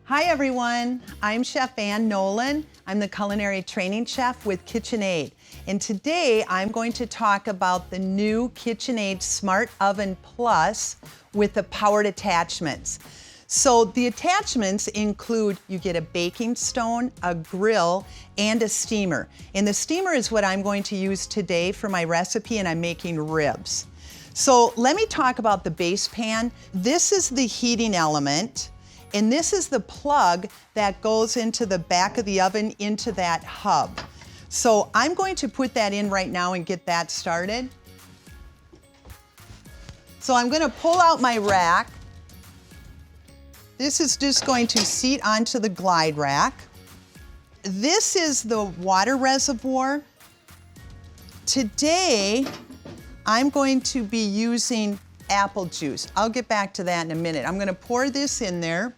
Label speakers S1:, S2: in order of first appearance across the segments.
S1: Hi everyone, I'm Chef Ann Nolan. I'm the culinary training chef with KitchenAid. And today I'm going to talk about the new KitchenAid Smart Oven Plus with the powered attachments. So the attachments include, you get a baking stone, a grill, and a steamer. And the steamer is what I'm going to use today for my recipe, and I'm making ribs. So let me talk about the base pan. This is the heating element. And this is the plug that goes into the back of the oven into that hub. So I'm going to put that in right now and get that started. So I'm going to pull out my rack. This is just going to seat onto the glide rack. This is the water reservoir. Today, I'm going to be using apple juice. I'll get back to that in a minute. I'm going to pour this in there.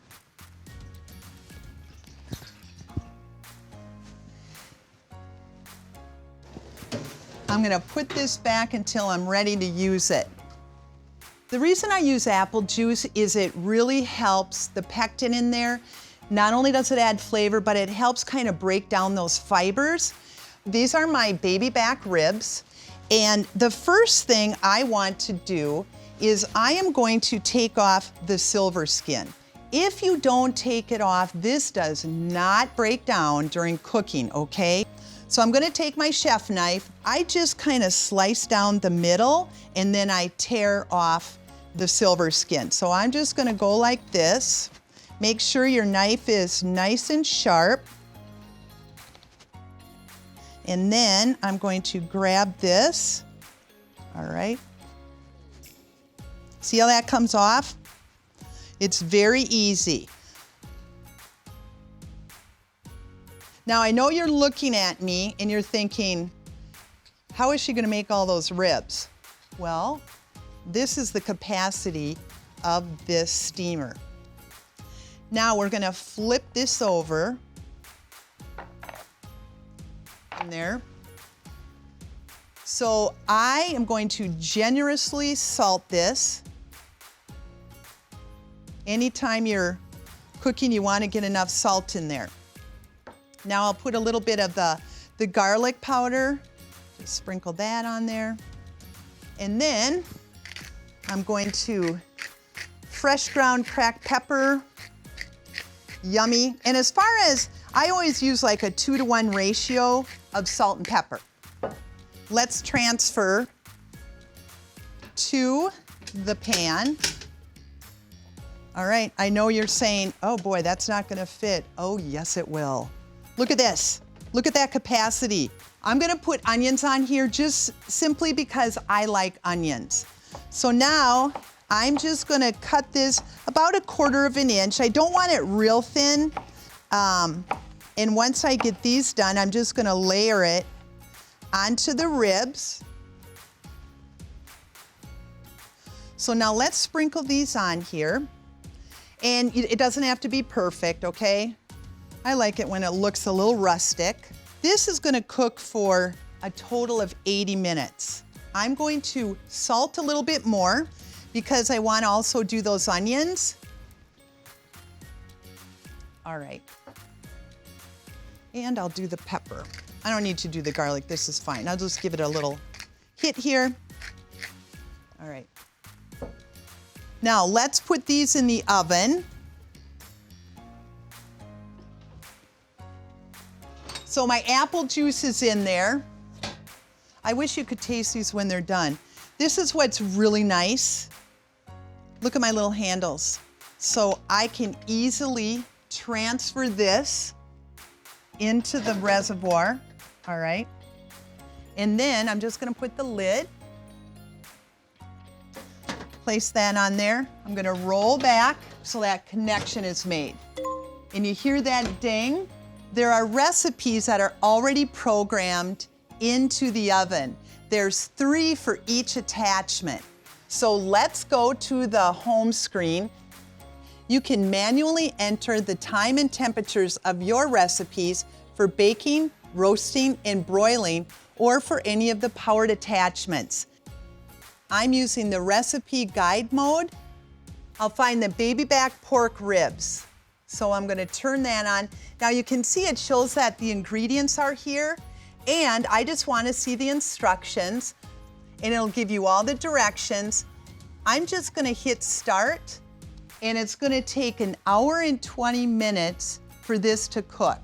S1: I'm going to put this back until I'm ready to use it. The reason I use apple juice is it really helps the pectin in there. Not only does it add flavor, but it helps kind of break down those fibers. These are my baby back ribs. And the first thing I want to do is I am going to take off the silver skin. If you don't take it off, this does not break down during cooking, okay? So I'm gonna take my chef knife. I just kind of slice down the middle and then I tear off the silver skin. So I'm just gonna go like this. Make sure your knife is nice and sharp. And then I'm going to grab this, all right. See how that comes off? It's very easy. Now I know you're looking at me and you're thinking, how is she gonna make all those ribs? Well, this is the capacity of this steamer. Now we're gonna flip this over in there. So I am going to generously salt this. Anytime you're cooking, you want to get enough salt in there. Now I'll put a little bit of the garlic powder, just sprinkle that on there. And then I'm going to fresh ground cracked pepper, yummy. And as far as, I always use like a 2-to-1 ratio of salt and pepper. Let's transfer to the pan. All right, I know you're saying, oh boy, that's not gonna fit. Oh yes, it will. Look at this, look at that capacity. I'm gonna put onions on here just simply because I like onions. So now I'm just gonna cut this about 1/4 inch. I don't want it real thin. And once I get these done, I'm just gonna layer it onto the ribs. So now let's sprinkle these on here. And it doesn't have to be perfect, okay? I like it when it looks a little rustic. This is gonna cook for a total of 80 minutes. I'm going to salt a little bit more because I want to also do those onions. All right. And I'll do the pepper. I don't need to do the garlic, this is fine. I'll just give it a little hit here. All right. Now let's put these in the oven. So my apple juice is in there. I wish you could taste these when they're done. This is what's really nice. Look at my little handles. So I can easily transfer this into the reservoir, all right? And then I'm just gonna put the lid, place that on there. I'm gonna roll back so that connection is made. And you hear that ding? There are recipes that are already programmed into the oven. There's 3 for each attachment. So let's go to the home screen. You can manually enter the time and temperatures of your recipes for baking, roasting, and broiling, or for any of the powered attachments. I'm using the recipe guide mode. I'll find the baby back pork ribs. So I'm gonna turn that on. Now you can see it shows that the ingredients are here, and I just wanna see the instructions, and it'll give you all the directions. I'm just gonna hit start, and it's gonna take 1 hour and 20 minutes for this to cook.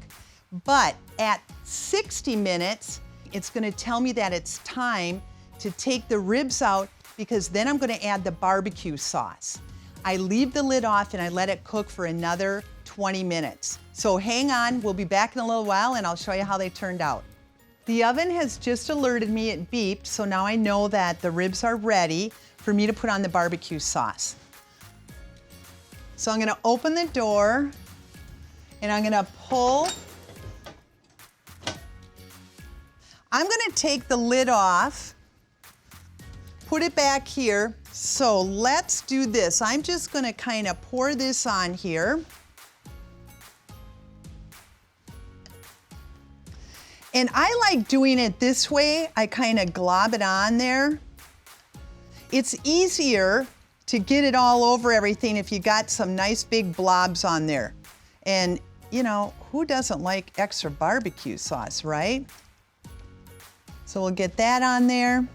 S1: But at 60 minutes, it's gonna tell me that it's time to take the ribs out, because then I'm gonna add the barbecue sauce. I leave the lid off and I let it cook for another 20 minutes. So hang on, we'll be back in a little while and I'll show you how they turned out. The oven has just alerted me, it beeped, so now I know that the ribs are ready for me to put on the barbecue sauce. So I'm gonna open the door and I'm gonna pull. I'm gonna take the lid off, put it back here. So let's do this. I'm just gonna kind of pour this on here. And I like doing it this way. I kind of glob it on there. It's easier to get it all over everything if you got some nice big blobs on there. And you know, who doesn't like extra barbecue sauce, right? So we'll get that on there.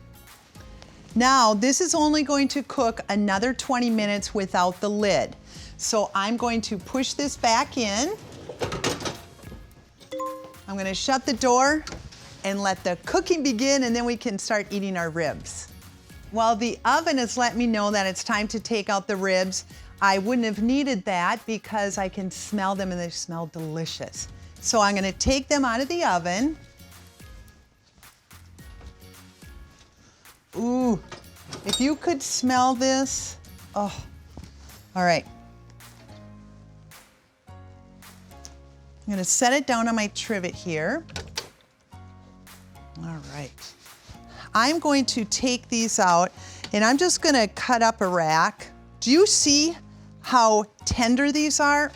S1: Now, this is only going to cook another 20 minutes without the lid. So I'm going to push this back in. I'm gonna shut the door and let the cooking begin, and then we can start eating our ribs. While the oven has let me know that it's time to take out the ribs, I wouldn't have needed that because I can smell them and they smell delicious. So I'm gonna take them out of the oven. Ooh, if you could smell this, oh, all right. I'm gonna set it down on my trivet here. All right. I'm going to take these out and I'm just gonna cut up a rack. Do you see how tender these are?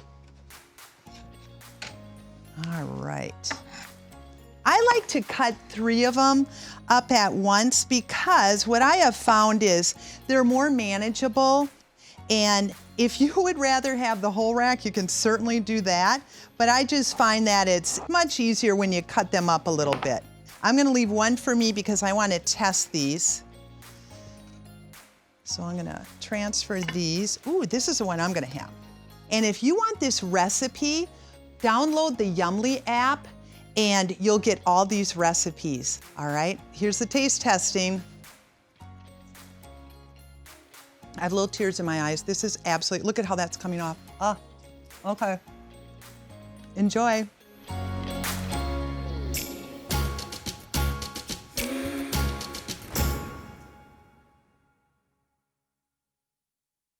S1: All right. I like to cut 3 of them up at once because what I have found is they're more manageable, and if you would rather have the whole rack, you can certainly do that, but I just find that it's much easier when you cut them up a little bit. I'm gonna leave one for me because I wanna test these. So I'm gonna transfer these. Ooh, this is the one I'm gonna have. And if you want this recipe, download the Yummly app and you'll get all these recipes, all right? Here's the taste testing. I have little tears in my eyes. This is absolutely, look at how that's coming off. Ah, okay. Enjoy.